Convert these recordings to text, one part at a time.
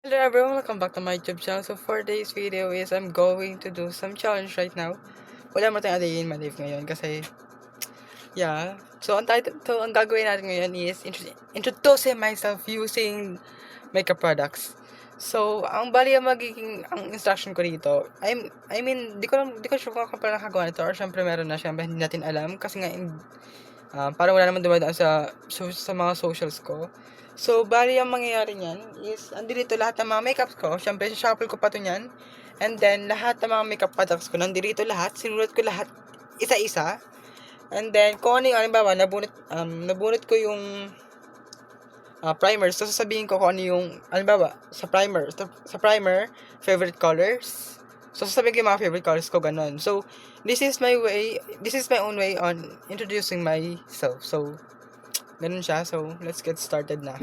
Hello everyone, welcome back to my YouTube channel. So for today's video is I'm going to do some challenge right now. Wala mo tayong a day in my life ngayon kasi yeah. So ang gagawin natin ngayon is introducing myself using makeup products. So ang bali ang magiging ang instruction ko dito, di ko sure kung ako pa nakagawa nito or syempre meron na, syempre hindi natin alam kasi nga parang wala naman dumadaan sa mga socials ko. So, bali ang mangyayari niyan is, andito lahat ng mga makeups ko. Siyempre, shuffle ko pa to niyan. And then, lahat ng mga makeup products ko, nandito lahat. Sinulat ko lahat, isa-isa. And then, kung ano yung, halimbawa, nabunot ko yung primer. So, sasabihin ko kung ano yung, halimbawa, sa primer, favorite colors. So, sasabihin ko yung mga favorite colors ko, ganun. So, this is my own way on introducing myself. So, ganun siya. So, let's get started na.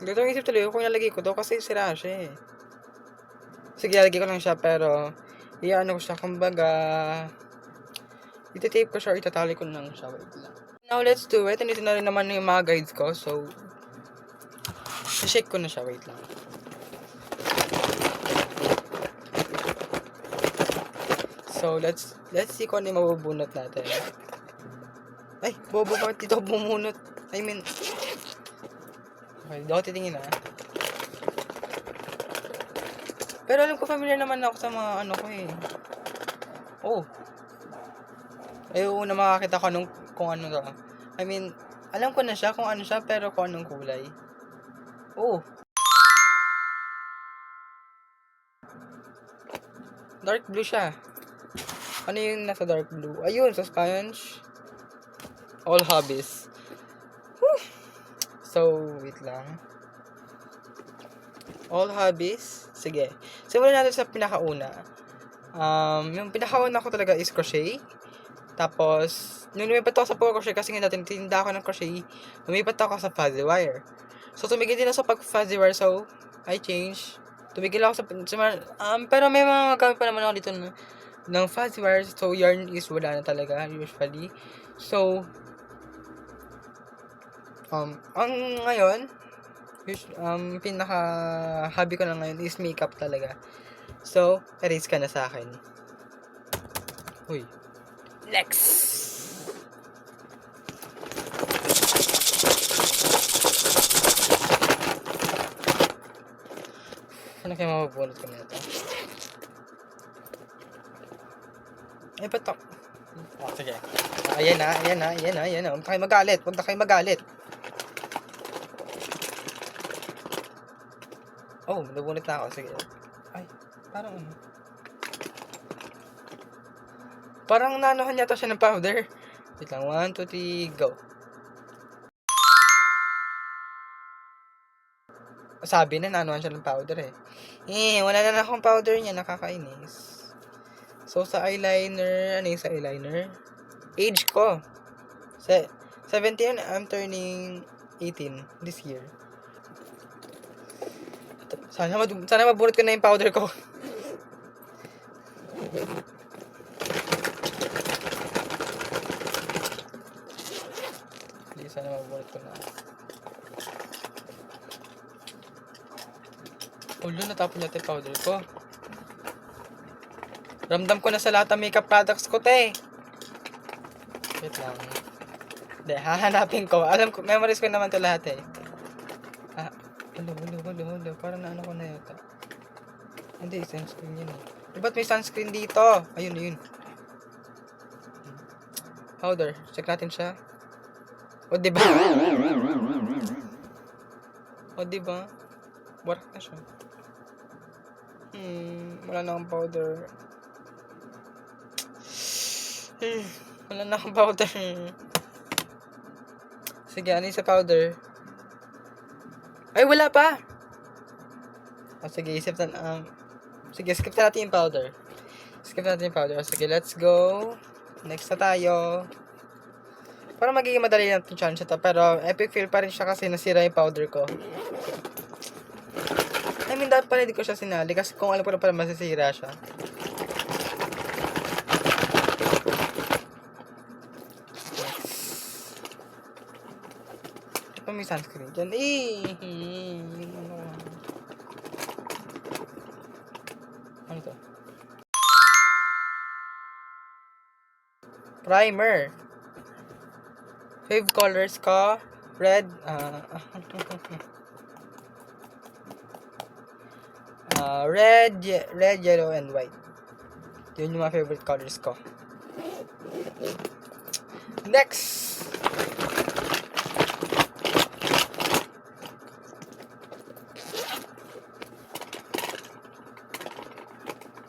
Dito ang isip tuloy kung nalagay ko to kasi sira siya eh. Sige, lalagay ko lang siya pero iyaano ko siya, kumbaga iti-tape ko siya, itatali ko lang siya. Wait lang. Now, let's do it. Nandito na rin naman yung mga guides ko. So, shake ko na siya. Wait lang. So, let's see kung ano yung mabubunot natin. Ay, bobo pa dito bumunot. Okay, di ako titingin ah. Pero alam ko familiar naman ako sa mga ano ko eh. Oh. Ayaw na makakita ko kung ano to. Alam ko na siya kung ano siya pero kung anong kulay. Oh. Dark blue siya. Ano yung nasa dark blue? Ayun, sa sponge. All hobbies. Whew. So, wait lang. All hobbies. Sige. Simulan natin sa pinakauna. Yung pinakauna ko talaga is crochet. Tapos, nung lumipat ako sa pag-crochet kasi nga natin tinda ako ng crochet, lumipat ako sa fuzzy wire. So, tumigil din ako sa pag-fuzzy wire. So, I change. Tumigil ako pero may mga gamit pa naman ako dito ng fuzzy wire. So, yarn is wala na talaga usually. So, ang ngayon, pinaka-hobby ko na ngayon is makeup talaga. So, erase ka na sa akin. Uy. Next! Ano kaya mabubunot ko na ito? Ay, ba't ako? Oh, sige. Ayan na. Huwag na kayo magalit. Oh, nabunot na ako. Sige. Ay, parang ano? Parang nanohan yata siya ng powder. Wait lang, 1, 2, 3, go. Sabi na nanohan siya ng powder eh. Wala na akong powder niya, nakakainis. So, sa eyeliner, ano yung sa eyeliner? Age ko. 17, I'm turning 18 this year. Sana mabunot ko na yung powder ko. Hindi, sana mabunot ko na. Ulo, natapon natin yung powder ko. Ramdam ko na sa lahat ng makeup products ko, te. Wait lang. Hindi, hahanapin ko. Alam ko, memories ko naman to lahat eh. Hulo. Parang naano ko na yata. Hindi, sunscreen yun eh. Ba't may sunscreen dito? Ayun. Powder. Check natin siya. O, diba? Warak na siya. Wala na akong powder. Sige, ano yung sa powder? Ay, wala pa! Sige, skip na natin yung powder. Sige, let's go. Next na tayo. Parang magiging madali lang itong challenge ito. Pero epic fail pa rin siya kasi nasira yung powder ko. Dapat pala hindi ko siya sinali kasi kung alam ko na pala masisira siya. Dapat may sunscreen dyan. Ano to? Primer. Fave colors ko. Red. Red, yellow, and white. Yun yung mga favorite colors ko. Next!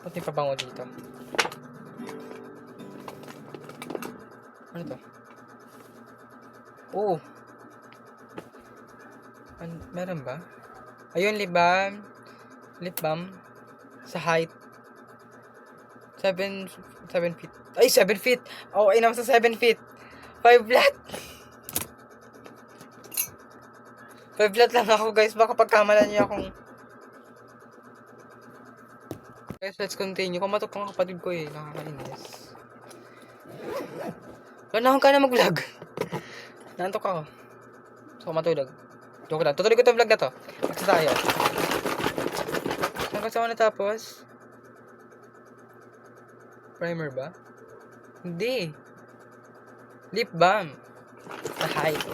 Ba't may pabango dito? Ano to? Oh! Meron ba? Ayun, lip balm. Sa height. 7 feet. Ay, 7 feet! Okay naman sa 7 feet. 5 flat! 5 flat lang ako, guys. Baka pagkamalan niyo akong... Guys, let's continue. Kumatok ang kapatid ko eh. Nakakainis. Lanahon ka na mag-vlog. Naantok ako. So, matulog. Joke lang. Tutuloy ko itong vlog na to. Magsa tayo. Saan kasi ako natapos? Primer ba? Hindi. Lip balm. Sa height.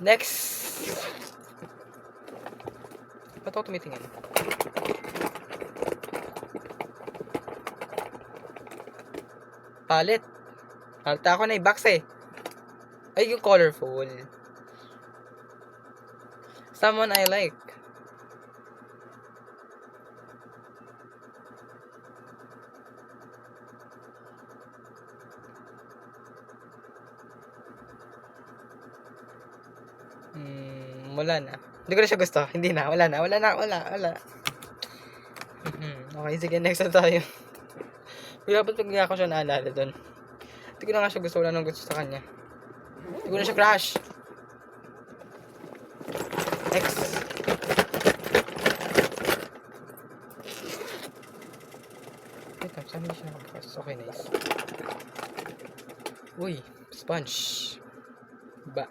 Next. Ba't ako tumitingin? Palette. Halta ako na i-box eh. Ay, yung colorful. Someone I like. Wala na. Hindi ko na siya gusto. Hindi na. Wala na. Okay, sige. Next na tayo. Dapat pag ako siya naalala doon. Hindi ko na nga siya gusto. Wala nang gusto sa kanya. Hindi ko na siya crush. Next. Wait lang. Saan hindi siya nakapagpas? Okay, nice. Uy. Sponge. Ba.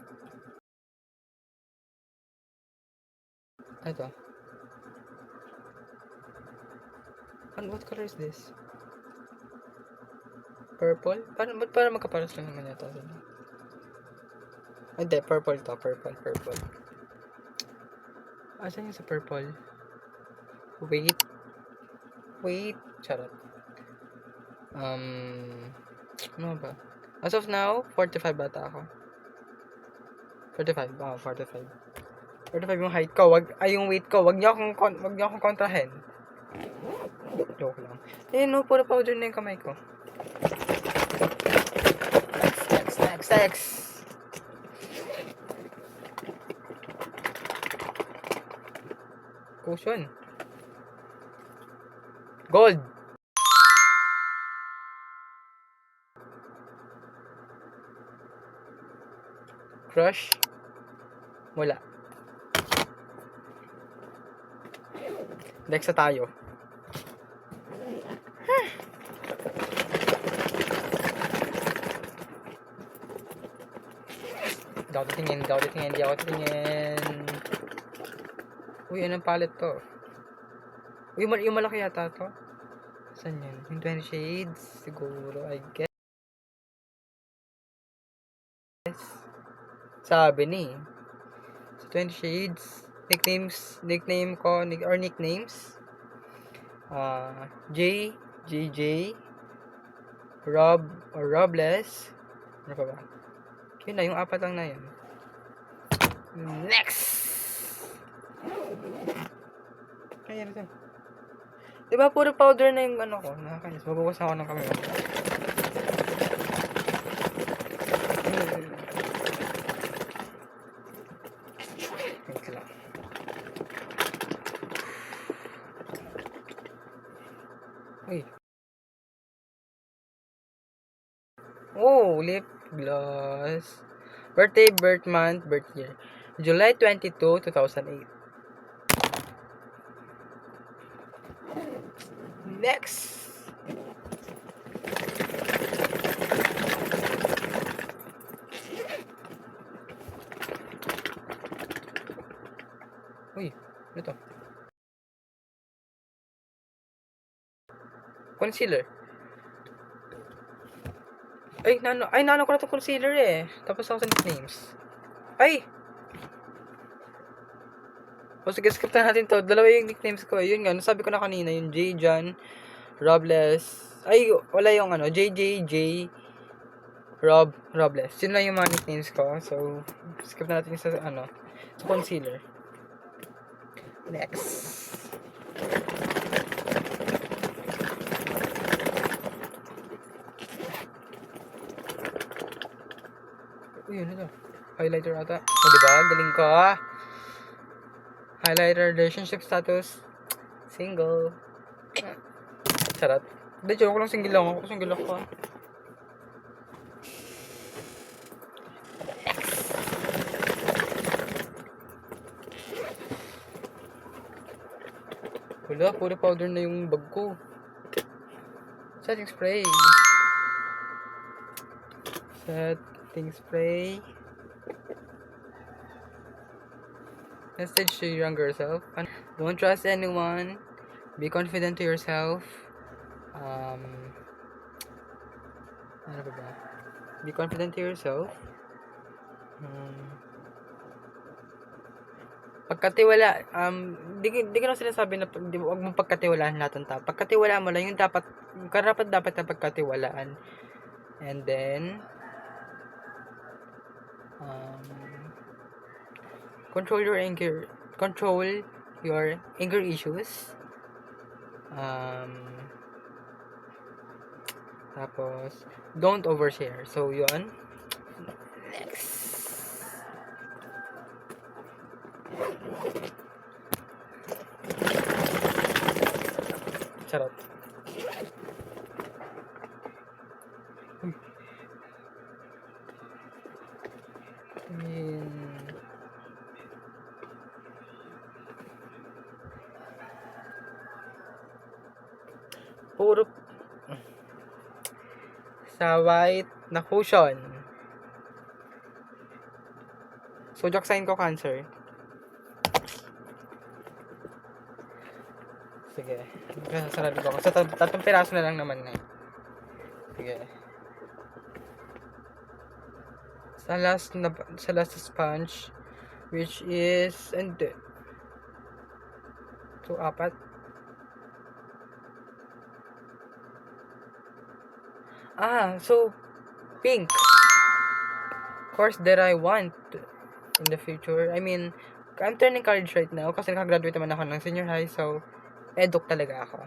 Ito. What color is this? Purple? Ba't para magkaparas lang naman ito? Hindi, purple to. Purple. Asan yung sa purple? Wait. Charot. Ano ba? As of now, 45 bata ako. 45. 45 yung height ko. Yung weight ko. Wag niyo akong kontrahin. Joke lang. No, puro powder na yung kamay ko. Next. Cushion. Gold. Crush. Wala. Next na tayo. Hindi ako tingin. Uy, anong palette to? Uy, yung malaki yata to. Saan yan? Yung 20 shades? Siguro, I guess. Sabi ni. So, 20 shades. Nicknames. JJ, Rob, or Robles. Ano pa ba? Yun na, yung 4 lang na yun. Next! Kaya rin. Diba, puro powder na yung ano ko. Nakakainis. Mabukas ako ng camera. Wait lang. Uy. Oh, lip gloss. Birthday, birth month, birth year. July 22, 2008. Next. Ano to? Concealer. Nano ko na to concealer eh. Tapos ako sa nicknames. Ay! O sige, skip na natin to. Dalawa yung nicknames ko. Yun nga, nasabi ko na kanina, yung J. John, Robles. Ay, wala yung ano, JJJ, Robles. Yun lang yung mga nicknames ko. So, skip na natin sa ano, sa concealer. Next. Uy, ano to? Highlighter ata. O, diba? Galing ko. Highlighter, relationship status, single. Charot. Hindi, joke lang, single lang ako. Single ako. Wala, puro powder na yung bag ko. Setting spray. Setting spray. Message to your younger self. Don't trust anyone. Be confident to yourself. Ano ba? Be confident to yourself. Pagkatiwala, di ko na sinasabi na huwag mong pagkatiwalaan lahat ng tao. Pagkatiwalaan mo lang yung dapat na pagkatiwalaan. And then, control your anger issues. Tapos, don't overshare. So, yun. Next. Charot. Puro sa white na cushion. Zodiac sign ko, Cancer. Sige. Sarado ko. Sa tatlong piraso na lang naman na. Sige. Sa last sponge, which is, hindi. So, 4. So, pink. Course that I want in the future. I mean, I'm turning college right now kasi nakagraduate naman ako ng senior high, so, eduk talaga ako.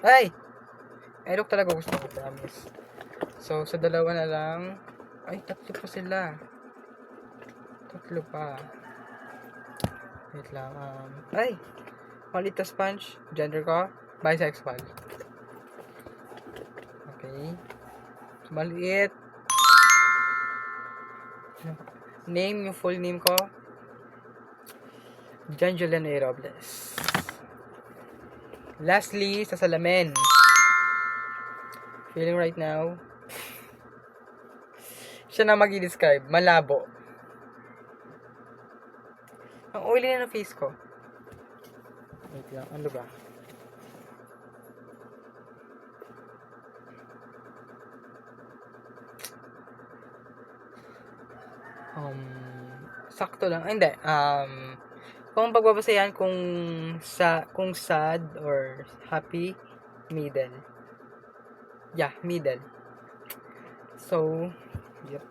Ay! Eduk talaga gusto ko, promise. So, sa dalawa na lang, ay, 3 pa sila. 3 pa. Wait lang, ay! Maliit na sponge, gender ko, bisexual. Okay. So, maliit. Name, yung full name ko, John Julian A. Robles. Lastly, sa salamin. Feeling right now, siya na mag-i-describe, malabo. Ang oily na ng face ko. Wait lang, ano ba? Sakto lang. Ay, hindi. Kung pagbabasayan kung sad or happy, middle. Yeah, middle. So, yep.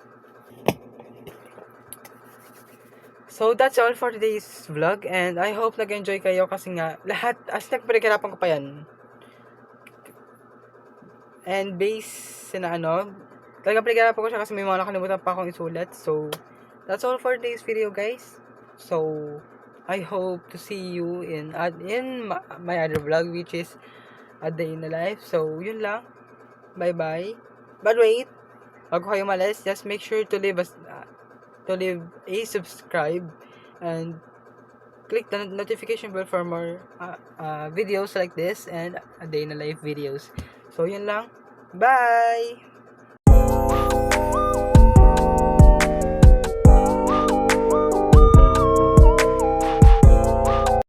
So, that's all for today's vlog. And I hope nag-enjoy kayo kasi nga, lahat, as nagpinaghirapan ko pa yan. And base na talagang pinaghirapan ko siya kasi may mga nakalimutan pa akong isulat. So, that's all for today's video, guys. So, I hope to see you in my other vlog, which is A Day in the Life. So, yun lang. Bye-bye. But wait, bago kayo malas, just make sure to leave a subscribe and click the notification bell for more videos like this and A Day in the Life videos. So, yun lang. Bye!